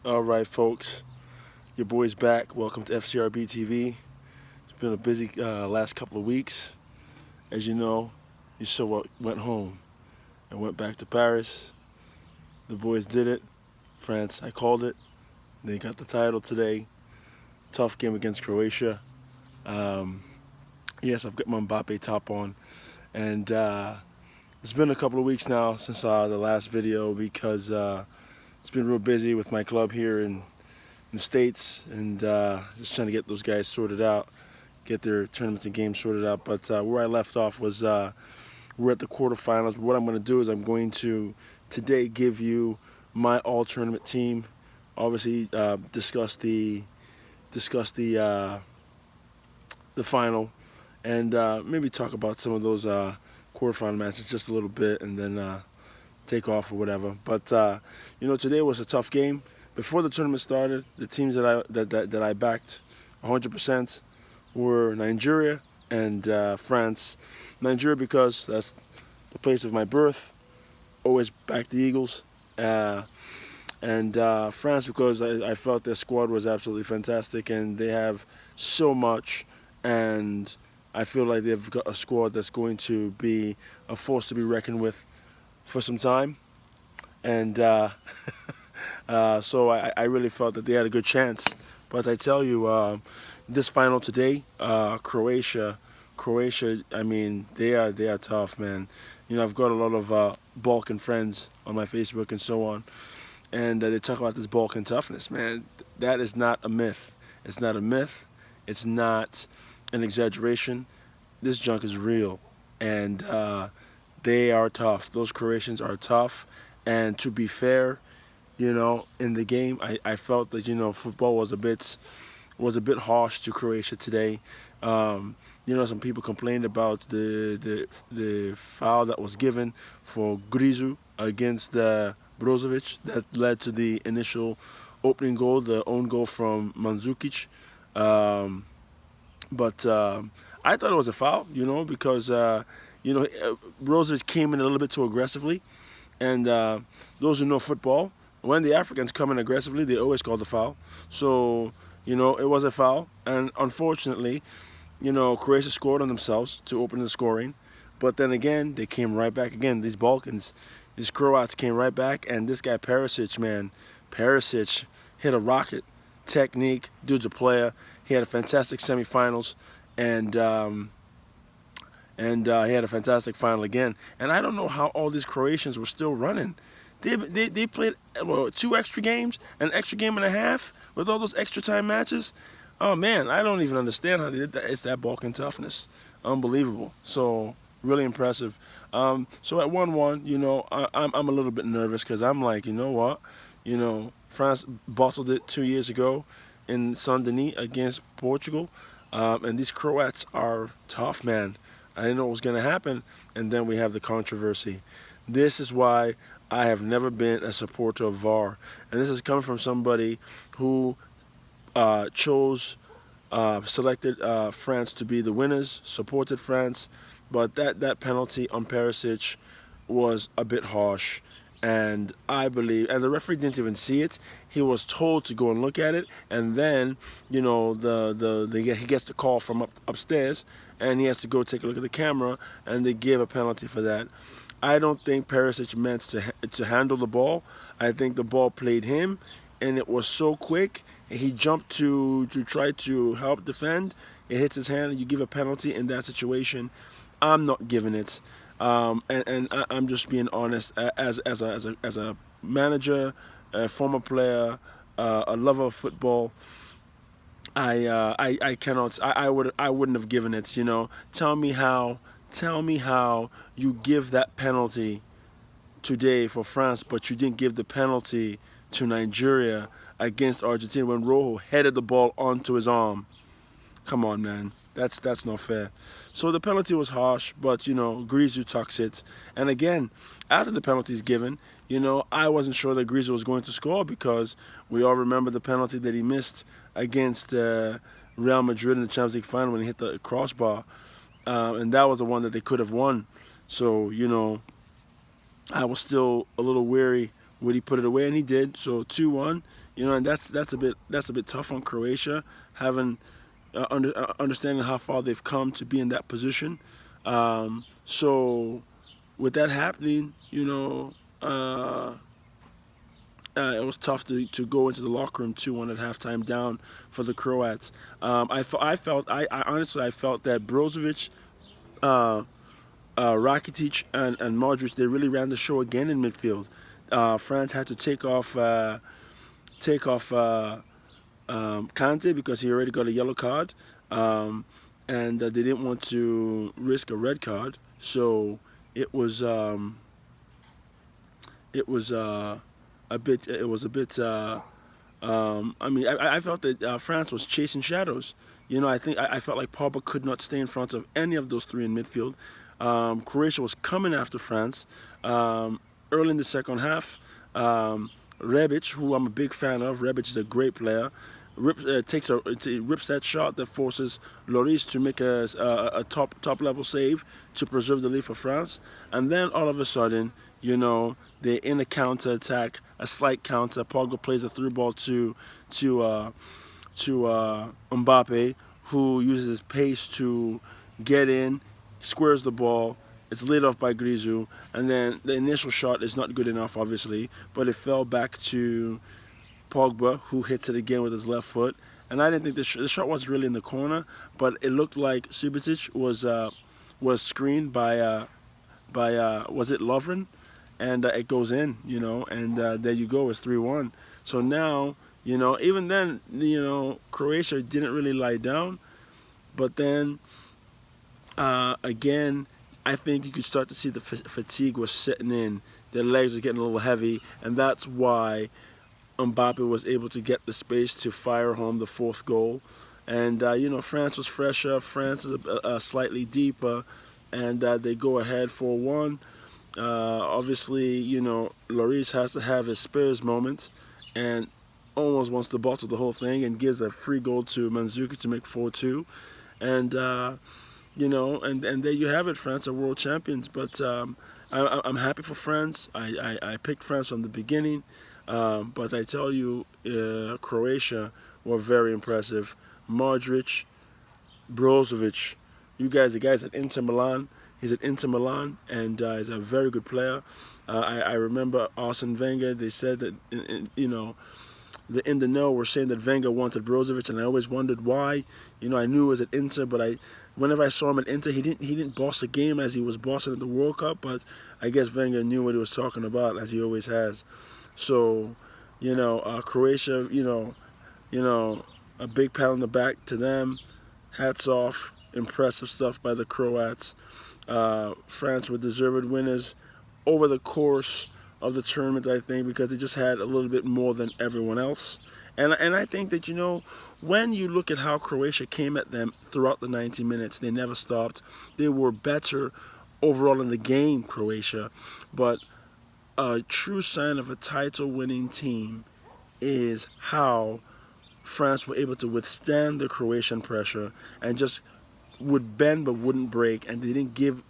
All right, folks, your boy's back. Welcome to FCRB TV. It's been a busy last couple of weeks. As you know, you saw what went home and went back to Paris. The boys did it. France, I called it. They got the title today. Tough game against Croatia. Um, yes, I've got my Mbappe top on. And it's been a couple of weeks now since the last video because it's been real busy with my club here in the States and just trying to get those guys sorted out, get their tournaments and games sorted out. But where I left off was we're at the quarterfinals. But what I'm going to do is I'm going to today give you my all-tournament team. Obviously, discuss the final, and maybe talk about some of those quarterfinal matches just a little bit, and then take off or whatever. But today was a tough game. Before the tournament started, the teams that I backed 100% were Nigeria and France. Nigeria because that's the place of my birth. Always backed the Eagles. And France because I felt their squad was absolutely fantastic and they have so much, and I feel like they've got a squad that's going to be a force to be reckoned with for some time. And so I really felt that they had a good chance. But I tell you, this final today, Croatia, I mean, they are tough, man. I've got a lot of Balkan friends on my Facebook and so on, and they talk about this Balkan toughness, man. That is not a myth. It's not a myth. It's not an exaggeration. This junk is real, and they are tough. Those Croatians are tough, and to be fair, in the game, I felt that football was a bit harsh to Croatia today. Some people complained about the foul that was given for Grizu against Brozovic that led to the initial opening goal, the own goal from Mandzukic. But I thought it was a foul, because Brozovic came in a little bit too aggressively, and those who know football, when the Africans come in aggressively, they always call the foul. So, it was a foul. And unfortunately, Croatia scored on themselves to open the scoring. But then again, they came right back again. These Balkans, these Croats came right back. And this guy Perisic, man, Perisic hit a rocket. Technique, dude's a player. He had a fantastic semifinals. And he had a fantastic final again. And I don't know how all these Croatians were still running. They played 2 extra games, an extra game and a half with all those extra time matches. Oh man, I don't even understand how they did that. It's that Balkan toughness, unbelievable. So really impressive. So at 1-1, I'm a little bit nervous because I'm like, you know what, France bottled it 2 years ago in Saint-Denis against Portugal, and these Croats are tough, man. I didn't know what was going to happen, and then we have the controversy. This is why I have never been a supporter of VAR. And this is coming from somebody who selected France to be the winners, supported France, but that penalty on Perisic was a bit harsh. And I believe, and the referee didn't even see it. He was told to go and look at it, and then he gets the call from upstairs, and he has to go take a look at the camera, and they give a penalty for that. I don't think Perisic meant to handle the ball. I think the ball played him, and it was so quick. He jumped to try to help defend. It hits his hand, and you give a penalty in that situation. I'm not giving it. And I'm just being honest. As a manager, a former player, a lover of football, I cannot. I wouldn't have given it. Tell me how you give that penalty today for France, but you didn't give the penalty to Nigeria against Argentina when Rojo headed the ball onto his arm. Come on, man. That's not fair. So the penalty was harsh, but Grizu tucks it. And again, after the penalty is given, I wasn't sure that Grizu was going to score because we all remember the penalty that he missed against Real Madrid in the Champions League final when he hit the crossbar. And that was the one that they could have won. So, I was still a little weary would he put it away? And he did. So 2-1. And that's a bit tough on Croatia, having understanding how far they've come to be in that position. So with that happening, it was tough to go into the locker room 2-1 at halftime down for the Croats. I honestly I felt that Brozovic, Rakitic, and Modric, they really ran the show again in midfield. France had to take off Kante because he already got a yellow card, and they didn't want to risk a red card. So it was it was a bit. It was a bit. I felt that France was chasing shadows. I felt like Pogba could not stay in front of any of those three in midfield. Croatia was coming after France early in the second half. Rebic, who I'm a big fan of, Rebic is a great player. Rips that shot that forces Lloris to make a top level save to preserve the lead for France, and then all of a sudden, they're in a counter attack, a slight counter. Pogba plays a through ball to Mbappe, who uses his pace to get in, squares the ball. It's laid off by Grisou, and then the initial shot is not good enough, obviously, but it fell back to Pogba, who hits it again with his left foot. And I didn't think the shot was really in the corner, but it looked like Subotic was screened by was it Lovren, and it goes in, and there you go, it's 3-1. So now, even then, Croatia didn't really lie down, but then again, I think you could start to see the fatigue was setting in. Their legs are getting a little heavy, and that's why Mbappe was able to get the space to fire home the fourth goal. And, France was fresher. France is slightly deeper, and they go ahead 4-1. Obviously, Lloris has to have his Spurs moments and almost wants to bottle the whole thing and gives a free goal to Mandzukic to make 4-2. And, and there you have it. France are world champions. But I'm happy for France. I picked France from the beginning. But I tell you, Croatia were very impressive. Modric, Brozovic, the guys at Inter Milan. He's at Inter Milan, and he's a very good player. I remember Arsene Wenger. They said that, the in the know were saying that Wenger wanted Brozovic, and I always wondered why. I knew it was at Inter, but whenever I saw him at Inter, he didn't boss the game as he was bossing at the World Cup. But I guess Wenger knew what he was talking about, as he always has. So, Croatia, a big pat on the back to them. Hats off. Impressive stuff by the Croats. France were deserved winners over the course of the tournament, I think, because they just had a little bit more than everyone else. And I think that, when you look at how Croatia came at them throughout the 90 minutes, they never stopped. They were better overall in the game, Croatia. But a true sign of a title-winning team is how France were able to withstand the Croatian pressure and just would bend but wouldn't break, and they didn't give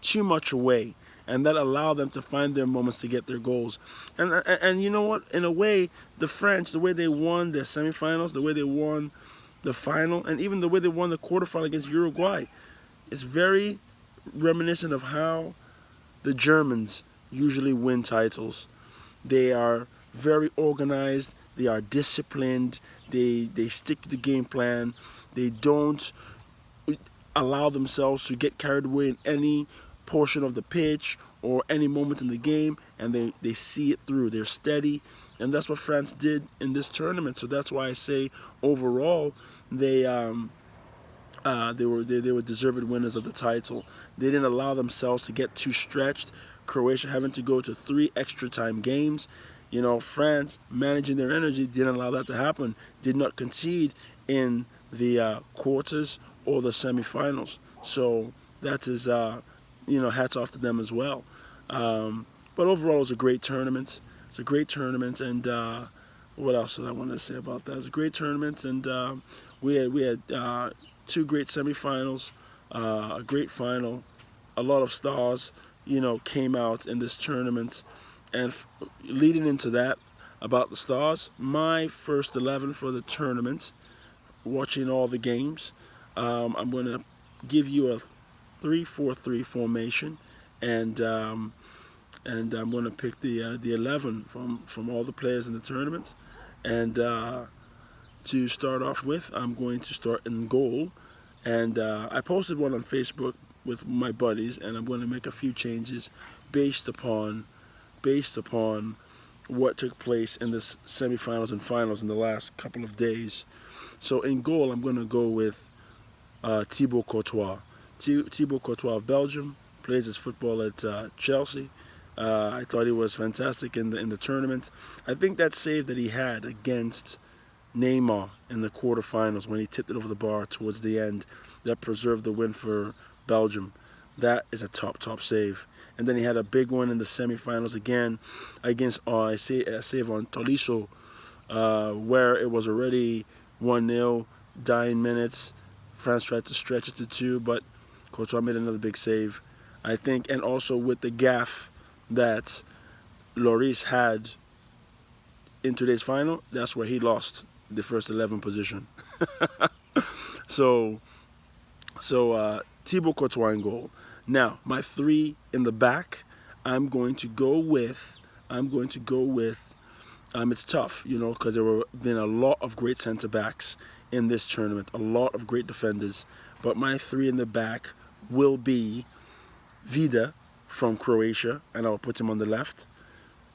too much away, and that allowed them to find their moments to get their goals. And you know what? In a way, the French, the way they won their semifinals, the way they won the final, and even the way they won the quarterfinal against Uruguay, is very reminiscent of how the Germans usually win titles. They are very organized. They are disciplined. They stick to the game plan. They don't allow themselves to get carried away in any portion of the pitch or any moment in the game, and they see it through. They're steady, and that's what France did in this tournament. So that's why I say overall they were deserved winners of the title. They didn't allow themselves to get too stretched. Croatia having to go to 3 extra time games. France managing their energy didn't allow that to happen. Did not concede in the quarters or the semifinals. So that is, hats off to them as well. But overall, it was a great tournament. It's a great tournament, and what else did I want to say about that? It's a great tournament, and we had 2 great semifinals, a great final. A lot of stars, came out in this tournament. And leading into that, about the Stars, my first 11 for the tournament, watching all the games, I'm going to give you a 3-4-3 formation, and I'm going to pick the 11 from all the players in the tournament. And to start off with, I'm going to start in goal, and I posted one on Facebook with my buddies, and I'm going to make a few changes based upon what took place in the semifinals and finals in the last couple of days. So in goal, I'm going to go with Thibaut Courtois. Thibaut Courtois of Belgium plays his football at Chelsea. I thought he was fantastic in the tournament. I think that save that he had against Neymar in the quarterfinals when he tipped it over the bar towards the end, that preserved the win for Belgium. That is a top save. And then he had a big one in the semifinals again against a save on Tolisso, where it was already 1-0, dying minutes. France tried to stretch it to 2, but Courtois made another big save, I think. And also with the gaff that Lloris had in today's final, that's where he lost the first 11 position. So Thibaut Courtois in goal. Now, my 3 in the back, I'm going to go with, it's tough, because there have been a lot of great center backs in this tournament, a lot of great defenders. But my 3 in the back will be Vida from Croatia, and I'll put him on the left.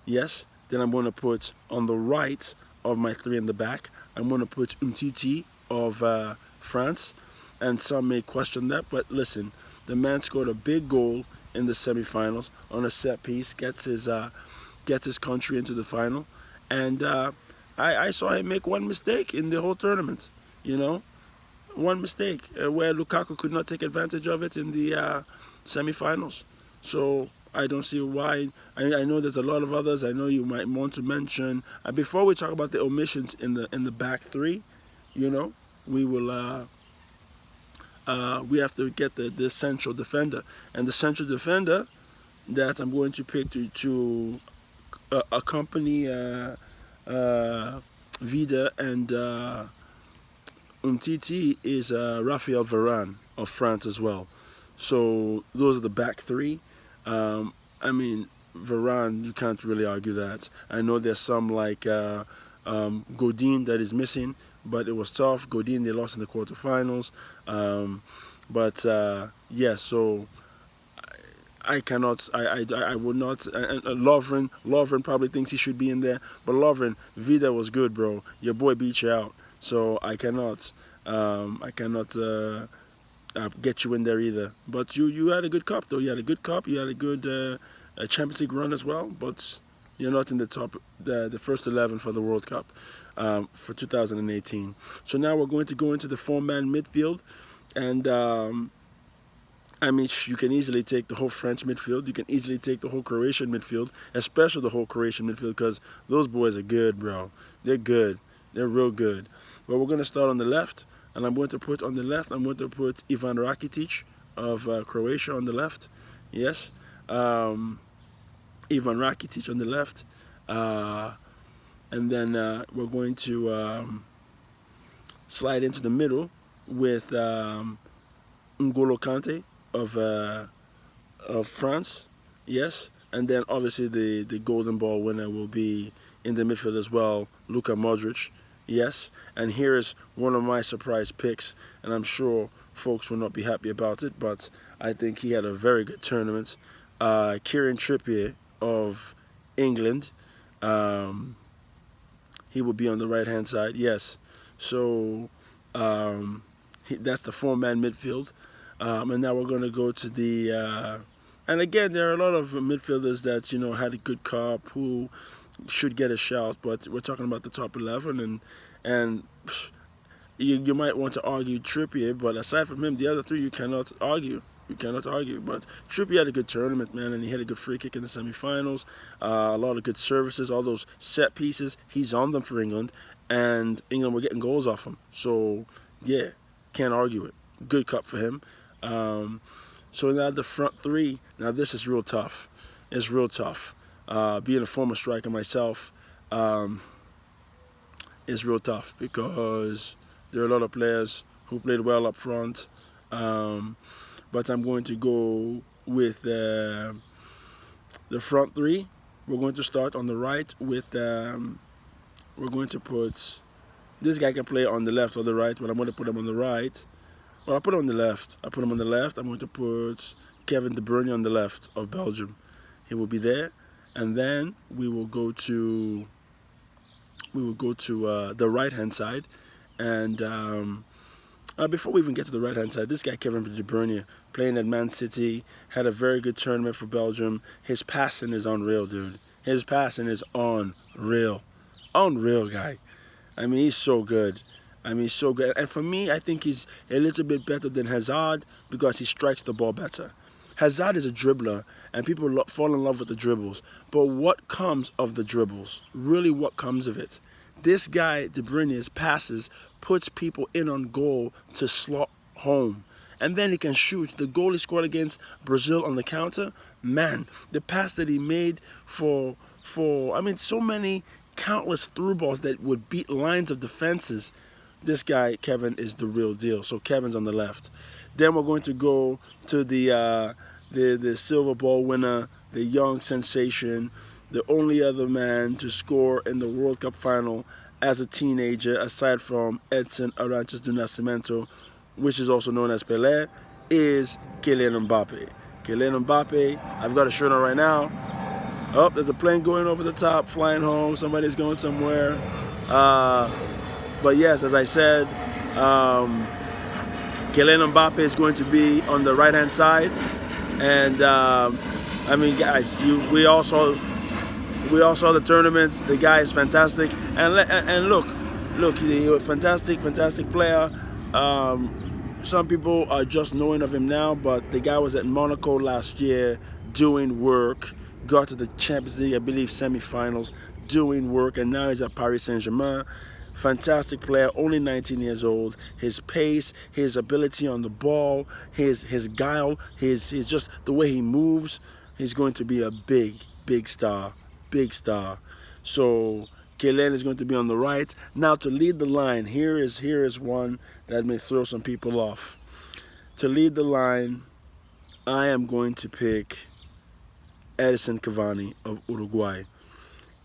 Yes. Then I'm going to put on the right of my 3 in the back, I'm going to put Umtiti of France. And some may question that, but listen, the man scored a big goal in the semifinals on a set piece, gets his country into the final, and I saw him make one mistake in the whole tournament. One mistake where Lukaku could not take advantage of it in the semifinals. So I don't see why. I know there's a lot of others I know you might want to mention. Before we talk about the omissions in the back 3, we will. We have to get the central defender, and the central defender that I'm going to pick to accompany Vida and Umtiti is Raphael Varane of France as well. So those are the back 3. Varane, you can't really argue that. I know there's some like Godin that is missing, but it was tough. Godin, they lost in the quarterfinals. So I cannot, I would not. And Lovren probably thinks he should be in there, but Lovren, Vida was good, bro. Your boy beat you out, so I cannot get you in there either. But you had a good cup, though. You had a good cup. You had a good Champions League run as well. But you're not in the top, the first 11 for the World Cup for 2018. So now we're going to go into the 4-man midfield, and you can easily take the whole French midfield. You can easily take the whole Croatian midfield, especially the whole Croatian midfield, because those boys are good, bro. They're good. They're real good. But we're going to start on the left, and I'm going to put Ivan Rakitic of Croatia on the left. Yes. Ivan Rakitic on the left. And then we're going to slide into the middle with N'Golo Kante of France, yes, and then obviously the Golden Ball winner will be in the midfield as well, Luka Modric, yes. And here is one of my surprise picks, and I'm sure folks will not be happy about it, but I think he had a very good tournament. Kieran Trippier of England, he will be on the right-hand side, yes. So that's the 4-man midfield. And now we're going to go to the... and again, there are a lot of midfielders that, had a good cup who should get a shout, but we're talking about the top 11, and you might want to argue Trippier, but aside from him, the other 3 you cannot argue. But Trippier had a good tournament, man, and he had a good free kick in the semifinals, a lot of good services, all those set pieces. He's on them for England, and England were getting goals off him. So, yeah, can't argue it. Good cup for him. So now the front 3, now this is real tough. It's real tough. being a former striker myself, is real tough because there are a lot of players who played well up front. Um, but I'm going to go with the front three. We're going to start on the right with, we're going to put, this guy can play on the left or the right, but I'm going to put him on the right. Well, I'll put him on the left. I put him on the left. I'm going to put Kevin De Bruyne on the left of Belgium. He will be there. And then we will go to the right-hand side. And before we even get to the right-hand side, this guy, Kevin De Bruyne, playing at Man City, had a very good tournament for Belgium. His passing is unreal, dude. His passing is unreal. Unreal, guy. I mean, he's so good. He's so good. And for me, I think he's a little bit better than Hazard because he strikes the ball better. Hazard is a dribbler, and people fall in love with the dribbles. But what comes of the dribbles? Really, what comes of it? This guy, De Bruyne's passes, puts people in on goal to slot home. And then he can shoot. The goal he scored against Brazil on the counter, man, the pass that he made for so many countless through balls that would beat lines of defenses. This guy, Kevin, is the real deal. So Kevin's on the left. Then we're going to go to the silver ball winner, the young sensation, the only other man to score in the World Cup final as a teenager, aside from Edson Arantes do Nascimento, which is also known as Pelé, is Kylian Mbappe. Kylian Mbappe, I've got a shirt on right now. Oh, there's a plane going over the top, flying home. Somebody's going somewhere. But yes, as I said, Kylian Mbappe is going to be on the right-hand side. And, guys, we all saw the tournaments. The guy is fantastic. And look, he's a fantastic player. Some people are just knowing of him now, but the guy was at Monaco last year doing work. Got to the Champions League, I believe, semifinals, doing work, and now he's at Paris Saint-Germain. Fantastic player, only 19 years old. His pace, his ability on the ball, his guile, his just the way he moves, he's going to be a big star. So Kylian is going to be on the right. Now to lead the line, here is one that may throw some people off. To lead the line, I am going to pick Edinson Cavani of Uruguay.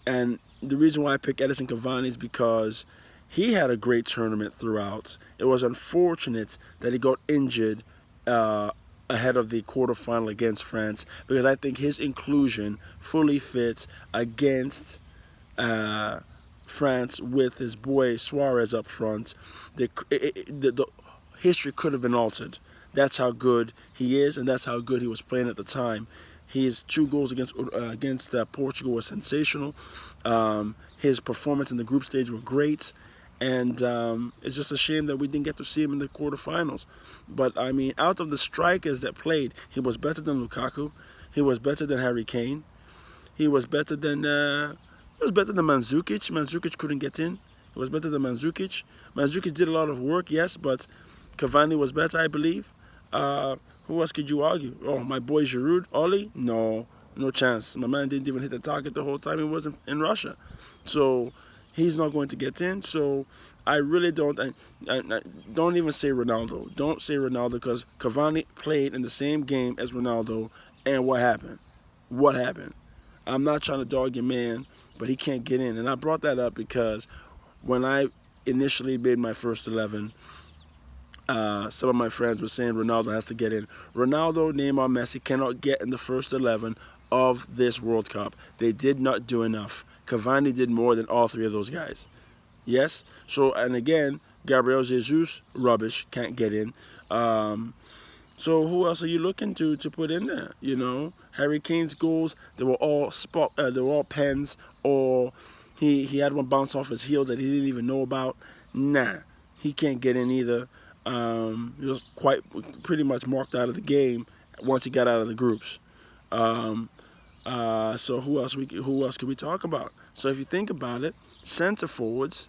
And the reason why I pick Edinson Cavani is because he had a great tournament throughout. It was unfortunate that he got injured ahead of the quarterfinal against France, because I think his inclusion fully fits against France with his boy Suarez up front. The history could have been altered. That's how good he is, and that's how good he was playing at the time. His 2 goals against Portugal were sensational. His performance in the group stage were great. And it's just a shame that we didn't get to see him in the quarterfinals. But, I mean, out of the strikers that played, he was better than Lukaku. He was better than Harry Kane. He was better than Mandzukic. Mandzukic couldn't get in. He was better than Mandzukic. Mandzukic did a lot of work, yes, but Cavani was better, I believe. Who else could you argue? Oh, my boy Giroud, Oli? No chance. My man didn't even hit the target the whole time he was in Russia. So he's not going to get in. So I really don't even say Ronaldo. Don't say Ronaldo, because Cavani played in the same game as Ronaldo, and what happened? What happened? I'm not trying to dog your man, but he can't get in. And I brought that up because when I initially made my first 11, some of my friends were saying Ronaldo has to get in. Ronaldo, Neymar, Messi cannot get in the first 11 of this World Cup. They did not do enough. Cavani did more than all 3 of those guys. Yes? So, and again, Gabriel Jesus, rubbish, can't get in. So who else are you looking to put in there? You know, Harry Kane's goals, they were all pens, or he had one bounce off his heel that he didn't even know about. Nah, he can't get in either. He was pretty much marked out of the game once he got out of the groups. So who else could we talk about? So if you think about it, center forwards,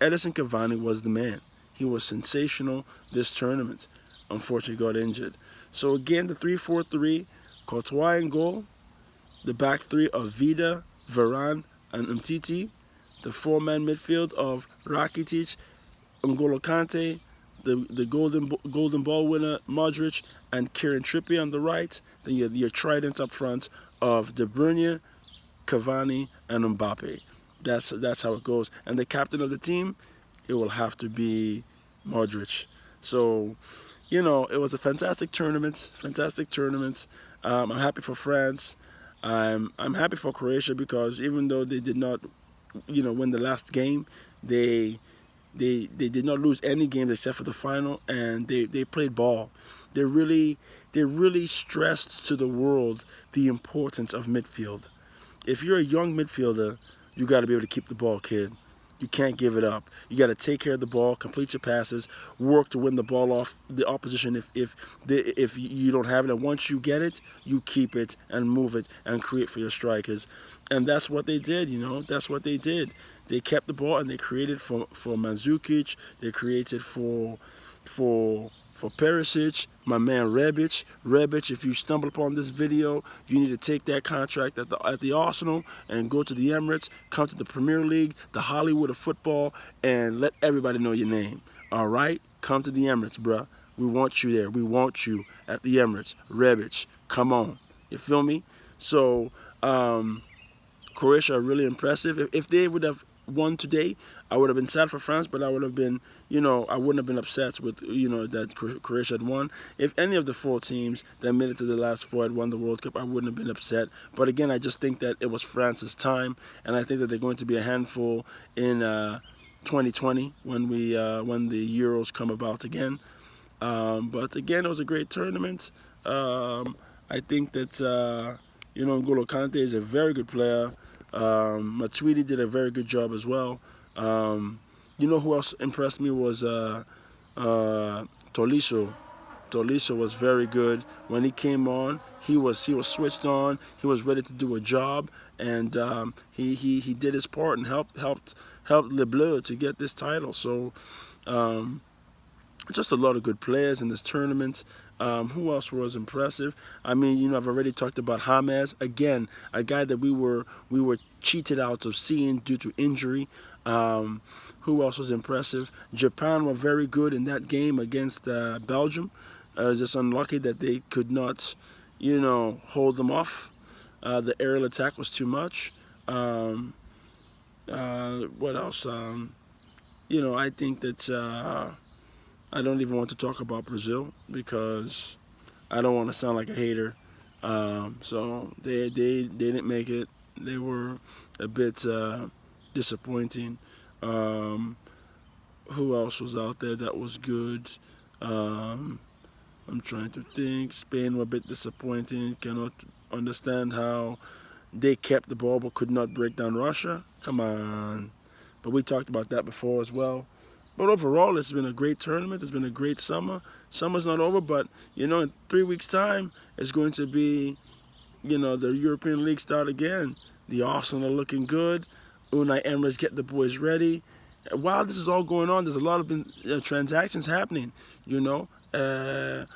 Edinson Cavani was the man. He was sensational this tournament. Unfortunately, got injured. So again, the 3-4-3, Courtois in goal, the back three of Vida, Varane, and Umtiti, the four-man midfield of Rakitic, N'Golo Kante, the golden ball winner Modric, and Kieran Trippier on the right. Then your trident up front of De Bruyne, Cavani, and Mbappe. That's how it goes. And the captain of the team, it will have to be Modric. So, you know, it was a fantastic tournament. Fantastic tournament. I'm happy for France. I'm happy for Croatia because even though they did not, win the last game, they did not lose any games except for the final, and they played ball. They really stressed to the world the importance of midfield. If you're a young midfielder, you got to be able to keep the ball, kid. You can't give it up. You got to take care of the ball, complete your passes, work to win the ball off the opposition if you don't have it. And once you get it, you keep it and move it and create for your strikers. And that's what they did, That's what they did. They kept the ball and they created for Mandzukic. They created for Perisic, my man Rebic. Rebic, if you stumble upon this video, you need to take that contract at the Arsenal and go to the Emirates, come to the Premier League, the Hollywood of football, and let everybody know your name. All right? Come to the Emirates, bruh. We want you there. We want you at the Emirates. Rebic, come on. You feel me? So, Croatia are really impressive. If they would have won today, I would have been sad for France, but I would have been, I wouldn't have been upset with, that Croatia had won. If any of the four teams that made it to the last four had won the World Cup, I wouldn't have been upset. But again, I just think that it was France's time, and I think that they're going to be a handful in 2020 when the Euros come about again. But again, it was a great tournament. I think that, N'Golo Kante is a very good player. Matuidi did a very good job as well. Who else impressed me was Tolisso. Tolisso was very good. When he came on, he was switched on. He was ready to do a job, and he did his part and helped Les Bleus to get this title. So just a lot of good players in this tournament. Who else was impressive? I mean, I've already talked about James. Again, a guy that we were cheated out of seeing due to injury. Who else was impressive? Japan were very good in that game against Belgium. It was just unlucky that they could not, hold them off. The aerial attack was too much. What else? I think that I don't even want to talk about Brazil because I don't want to sound like a hater. So they didn't make it. They were a bit disappointing. Who else was out there that was good? I'm trying to think. Spain were a bit disappointing. Cannot understand how they kept the ball but could not break down Russia. Come on. But we talked about that before as well. But overall, it's been a great tournament. It's been a great summer. Summer's not over, but, in 3 weeks' time, it's going to be, the European League start again. The Arsenal are looking good. Unai Emery's getting the boys ready. While this is all going on, there's a lot of transactions happening, Riyad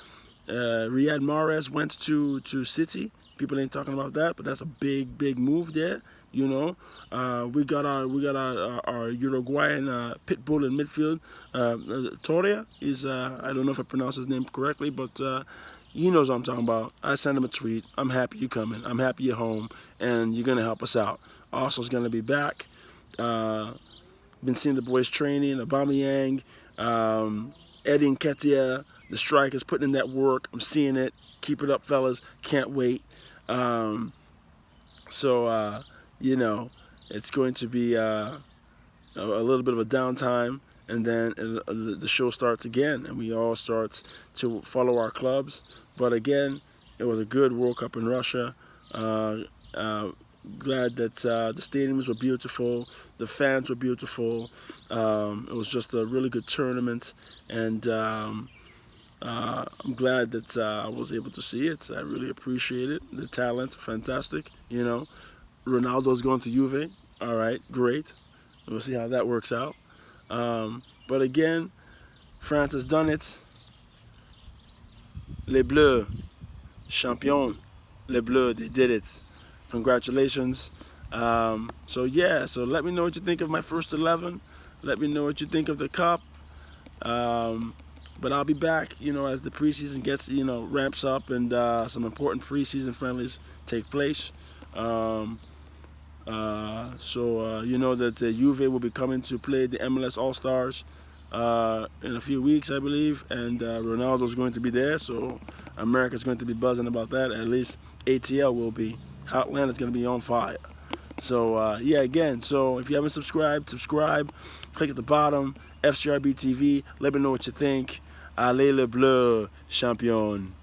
Mahrez went to City. People ain't talking about that, but that's a big move there. We got our Uruguayan pit bull in midfield. Torreira is I don't know if I pronounce his name correctly, but he knows what I'm talking about. I sent him a tweet. I'm happy you're coming. I'm happy you're home, and you're gonna help us out. Arsenal's gonna be back. Been seeing the boys training. Aubameyang, Eddie Nketiah, the strikers putting in that work. I'm seeing it. Keep it up, fellas. Can't wait. It's going to be a little bit of a downtime, and then the show starts again, and we all start to follow our clubs. But again, it was a good World Cup in Russia. Glad that the stadiums were beautiful, the fans were beautiful. It was just a really good tournament, and I'm glad that I was able to see it. I really appreciate it. The talent, fantastic. Ronaldo's going to Juve. All right, great. We'll see how that works out. But again, France has done it. Les Bleus, champion. Les Bleus, they did it. Congratulations. So yeah, so let me know what you think of my first 11. Let me know what you think of the cup. Um, but I'll be back, as the preseason gets, ramps up and some important preseason friendlies take place. Um, you know that Juve will be coming to play the MLS All Stars in a few weeks, I believe, and Ronaldo's going to be there, so America's going to be buzzing about that. At least ATL will be. Hotland is going to be on fire. So yeah, again, so if you haven't subscribed, subscribe. Click at the bottom, FCRB TV. Let me know what you think. Allez le bleu, champion.